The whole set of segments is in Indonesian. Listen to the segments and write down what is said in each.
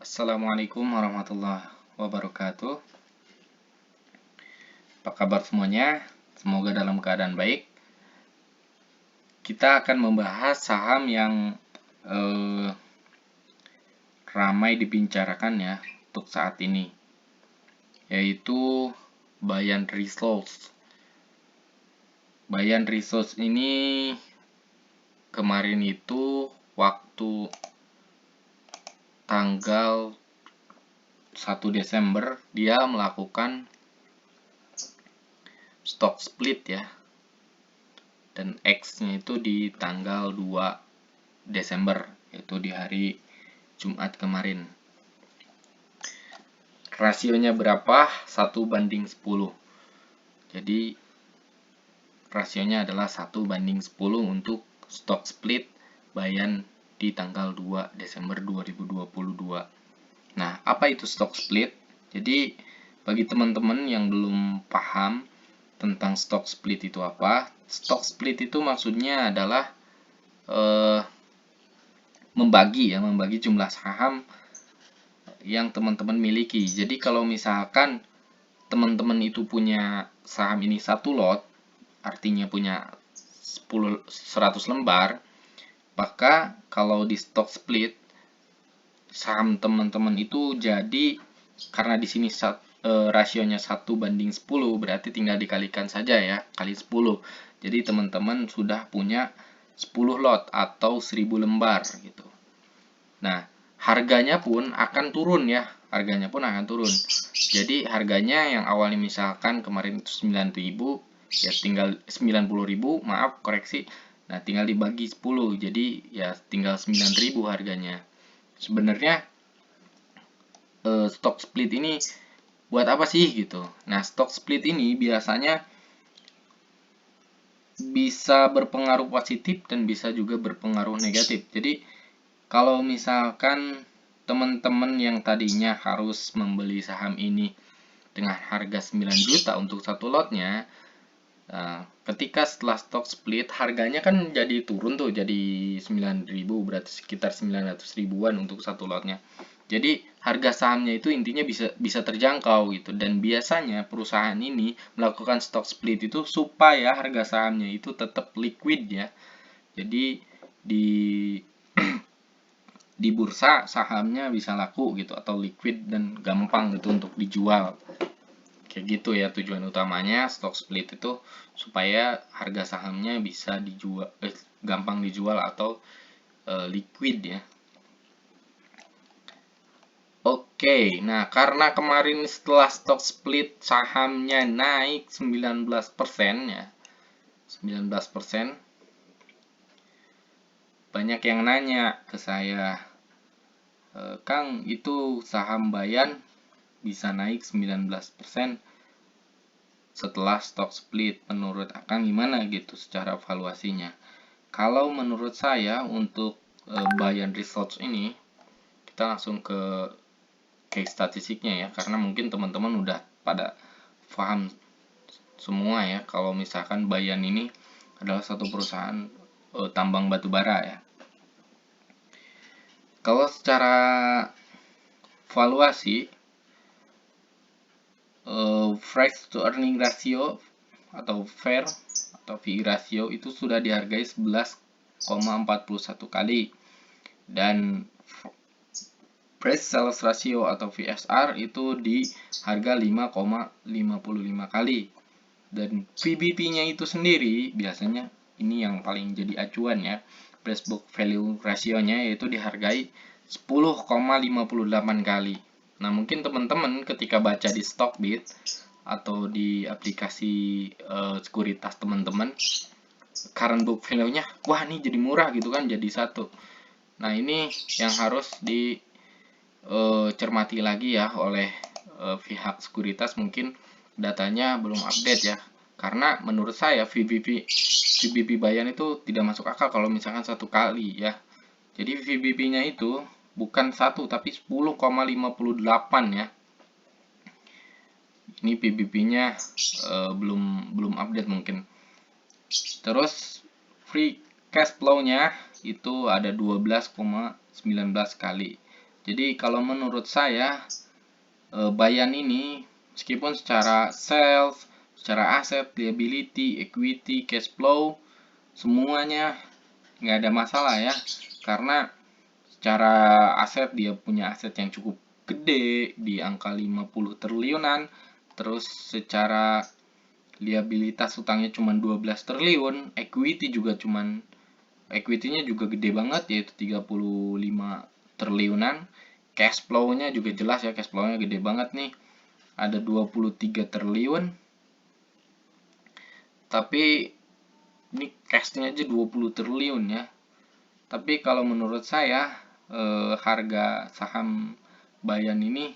Assalamualaikum warahmatullahi wabarakatuh. Apa kabar semuanya? Semoga dalam keadaan baik. Kita akan membahas saham yang ramai dibicarakan ya untuk saat ini, yaitu Bayan Resource. Bayan Resource ini kemarin itu waktu tanggal 1 Desember dia melakukan stock split ya, dan X-nya itu di tanggal 2 Desember, yaitu di hari Jumat kemarin. Rasionya berapa? 1:10. Jadi rasionya adalah 1:10 untuk stock split Bayan di tanggal 2 Desember 2022. Nah, apa itu stock split? Jadi bagi teman-teman yang belum paham tentang stock split itu apa, stock split itu maksudnya adalah membagi jumlah saham yang teman-teman miliki. Jadi kalau misalkan teman-teman itu punya saham ini satu lot, artinya punya 100 lembar, maka kalau di stock split saham teman-teman itu jadi, karena di sini rasionya 1:10, berarti tinggal dikalikan saja ya, kali 10. Jadi teman-teman sudah punya 10 lot atau 1000 lembar gitu. Nah, harganya pun akan turun ya, Jadi harganya yang awalnya misalkan kemarin itu 9.000, ya tinggal 90.000, maaf koreksi. Nah, tinggal dibagi 10, jadi ya tinggal 9.000 harganya. Sebenarnya stock split ini buat apa sih gitu? Nah, stock split ini biasanya bisa berpengaruh positif dan bisa juga berpengaruh negatif. Jadi kalau misalkan teman-teman yang tadinya harus membeli saham ini dengan harga 9 juta untuk satu lotnya, ketika setelah stock split harganya kan jadi turun tuh, jadi 9.000, berarti sekitar 900 ribuan untuk satu lotnya. Jadi harga sahamnya itu intinya bisa terjangkau gitu, dan biasanya perusahaan ini melakukan stock split itu supaya harga sahamnya itu tetap liquid ya. Jadi di bursa sahamnya bisa laku gitu, atau liquid dan gampang gitu untuk dijual. Kayak gitu ya tujuan utamanya stock split itu, supaya harga sahamnya bisa dijual, gampang dijual atau liquid ya. Oke, nah karena kemarin setelah stock split sahamnya naik 19% ya, 19%, banyak yang nanya ke saya, Kang, itu saham Bayan bisa naik 19% setelah stock split, menurut Akang gimana gitu secara valuasinya? Kalau menurut saya untuk Bayan Research ini, kita langsung ke case statistiknya ya, karena mungkin teman-teman udah pada paham semua ya kalau misalkan Bayan ini adalah satu perusahaan tambang batu bara ya. Kalau secara valuasi, price to earning ratio atau FAIR atau PE ratio itu sudah dihargai 11,41 kali, dan price sales ratio atau VSR itu di harga 5,55 kali, dan PBP-nya itu sendiri biasanya ini yang paling jadi acuan ya, price book value ratio-nya, yaitu dihargai 10,58 kali. Nah, mungkin teman-teman ketika baca di Stockbit atau di aplikasi sekuritas teman-teman, current book value-nya, wah ini jadi murah gitu kan, jadi 1. Nah, ini yang harus dicermati lagi ya oleh pihak sekuritas, mungkin datanya belum update ya. Karena menurut saya VBP Bayan itu tidak masuk akal kalau misalkan 1 kali ya. Jadi VBP-nya itu bukan 1 tapi 10,58 ya. Ini PBP-nya belum update mungkin. Terus free cash flow-nya itu ada 12,19 kali. Jadi kalau menurut saya Bayan ini meskipun secara sales, secara aset, liability, equity, cash flow semuanya nggak ada masalah ya, karena secara aset dia punya aset yang cukup gede di angka 50 triliunan, terus secara liabilitas utangnya cuma 12 triliun, equity-nya juga gede banget yaitu 35 triliunan. Cash flow-nya juga jelas ya, cash flow-nya gede banget nih. Ada 23 triliun. Tapi ini cash-nya aja 20 triliun ya. Tapi kalau menurut saya harga saham Bayan ini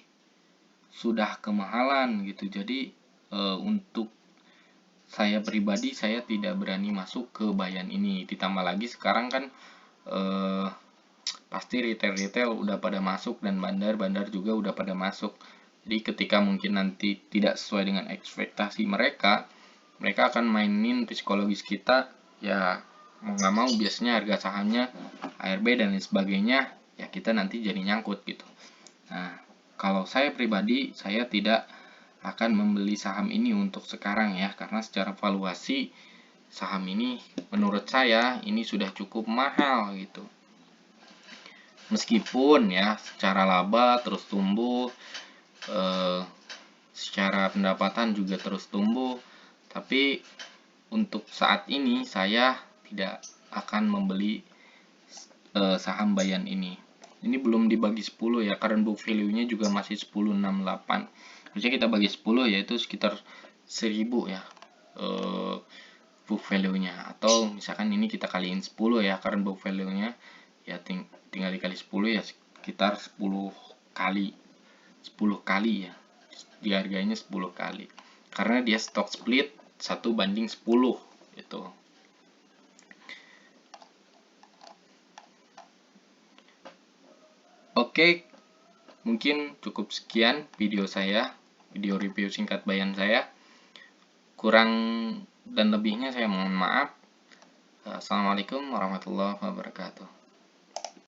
sudah kemahalan gitu. Jadi untuk saya pribadi saya tidak berani masuk ke Bayan ini. Ditambah lagi sekarang kan pasti retail-retail udah pada masuk dan bandar-bandar juga udah pada masuk. Jadi ketika mungkin nanti tidak sesuai dengan ekspektasi mereka, mereka akan mainin psikologis kita, ya mau nggak mau biasanya harga sahamnya ARB dan lain sebagainya, ya kita nanti jadi nyangkut gitu. Nah, kalau saya pribadi, saya tidak akan membeli saham ini untuk sekarang ya, karena secara valuasi saham ini menurut saya ini sudah cukup mahal gitu. Meskipun ya secara laba terus tumbuh, secara pendapatan juga terus tumbuh, tapi untuk saat ini saya tidak akan membeli saham Bayan ini. Ini belum dibagi 10 ya, current book value-nya juga masih 1068. Harusnya kita bagi 10 yaitu sekitar 1000 ya book value-nya, atau misalkan ini kita kaliin 10 ya current book value-nya, ya tinggal dikali 10 ya sekitar 10 kali ya, dihargainya 10 kali karena dia stock split 1:10 gitu. Oke, mungkin cukup sekian video review singkat Bayan saya. Kurang dan lebihnya saya mohon maaf. Assalamualaikum warahmatullahi wabarakatuh.